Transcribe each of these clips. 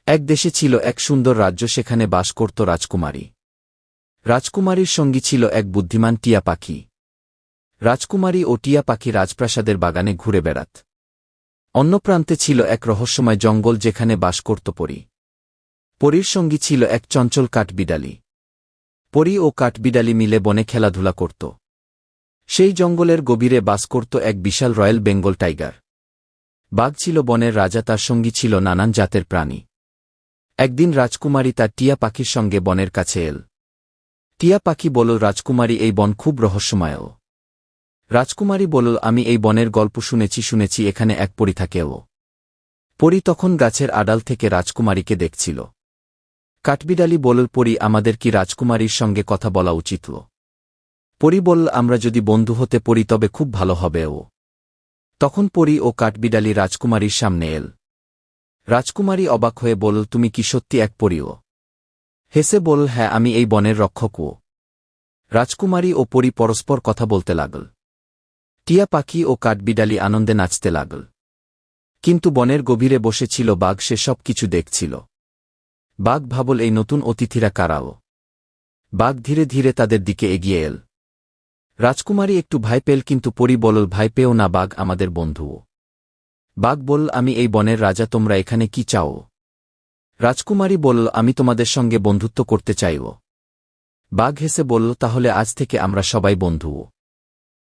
এক দেশে ছিল এক সুন্দর রাজ্য, সেখানে বাস করত রাজকুমারী। রাজকুমারীর সঙ্গী ছিল এক বুদ্ধিমান টিয়া পাখি। রাজকুমারী ও টিয়া পাখি রাজপ্রাসাদের বাগানে ঘুরে বেড়াত। অন্য প্রান্তে ছিল এক রহস্যময় জঙ্গল, যেখানে বাস করত পরী। পরীর সঙ্গী ছিল এক চঞ্চল কাঠবিড়ালি। পরী ও কাঠবিড়ালি মিলে বনে খেলাধুলা করত। সেই জঙ্গলের গভীরে বাস করত এক বিশাল রয়্যাল বেঙ্গল টাইগার। বাঘ ছিল বনের রাজা, তার সঙ্গী ছিল নানান জাতের প্রাণী। একদিন রাজকুমারী তার টিয়া পাখির সঙ্গে বনের কাছে এল। টিয়া পাখি বলল, রাজকুমারী, এই বন খুব রহস্যময়। রাজকুমারী বলল, আমি এই বনের গল্প শুনেছি এখানে এক পরী থাকেও। পরী তখন গাছের আড়াল থেকে রাজকুমারীকে দেখছিল। কাঠবিড়ালি বলল, পরী, আমাদের কি রাজকুমারীর সঙ্গে কথা বলা উচিত? পরী বলল, আমরা যদি বন্ধু হতে পারি তবে খুব ভালো হবে। তখন পরী ও কাঠবিড়ালি রাজকুমারীর সামনে এল। রাজকুমারী অবাক হয়ে বলল, তুমি কি সত্যি এক পরীও? হেসে বলল, হ্যাঁ, আমি এই বনের রক্ষকও। রাজকুমারী ও পরী পরস্পর কথা বলতে লাগল। টিয়া পাখি ও কাঠবিড়ালি আনন্দে নাচতে লাগল। কিন্তু বনের গভীরে বসেছিল বাঘ, সে সব কিছু দেখছিল। বাঘ ভাবল, এই নতুন অতিথিরা কারাও? বাঘ ধীরে ধীরে তাদের দিকে এগিয়ে এল। রাজকুমারী একটু ভয় পেল, কিন্তু পরী বলল, ভয় পেও না, বাঘ আমাদের বন্ধুও। বাঘ বলল, আমি এই বনের রাজা, তোমরা এখানে কি চাও? রাজকুমারী বলল, আমি তোমাদের সঙ্গে বন্ধুত্ব করতে চাইও। বাঘ হেসে বলল, তাহলে আজ থেকে আমরা সবাই বন্ধুও।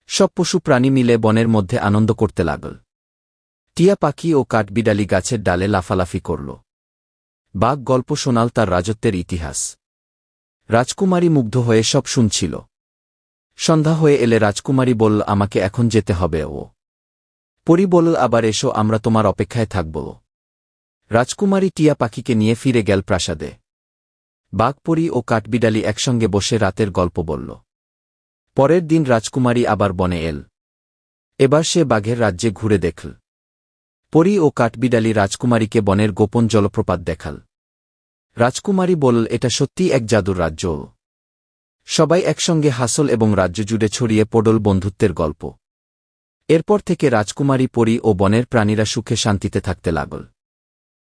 সব পশু প্রাণী মিলে বনের মধ্যে আনন্দ করতে লাগল। টিয়া পাখি ও কাঠবিড়ালি গাছের ডালে লাফালাফি করল। বাঘ গল্প শোনাল তার রাজত্বের ইতিহাস। রাজকুমারী মুগ্ধ হয়ে সব শুনছিল। সন্ধ্যা হয়ে এলে রাজকুমারী বলল, আমাকে এখন যেতে হবে। পরী বলল, আবার এসো, আমরা তোমার অপেক্ষায় থাকব। রাজকুমারী টিয়া পাখিকে নিয়ে ফিরে গেল প্রাসাদে। বাঘ, পরী ও কাঠবিড়ালি একসঙ্গে বসে রাতের গল্প বলল। পরের দিন রাজকুমারী আবার বনে এল। এবার সে বাঘের রাজ্যে ঘুরে দেখল। পরী ও কাঠবিড়ালি রাজকুমারীকে বনের গোপন জলপ্রপাত দেখাল। রাজকুমারী বলল, এটা সত্যিই এক জাদুর রাজ্য। সবাই একসঙ্গে হাসল এবং রাজ্য জুড়ে ছড়িয়ে পড়ল বন্ধুত্বের গল্প। এরপর থেকে রাজকুমারী, পরী ও বনের প্রাণীরা সুখে শান্তিতে থাকতে লাগল।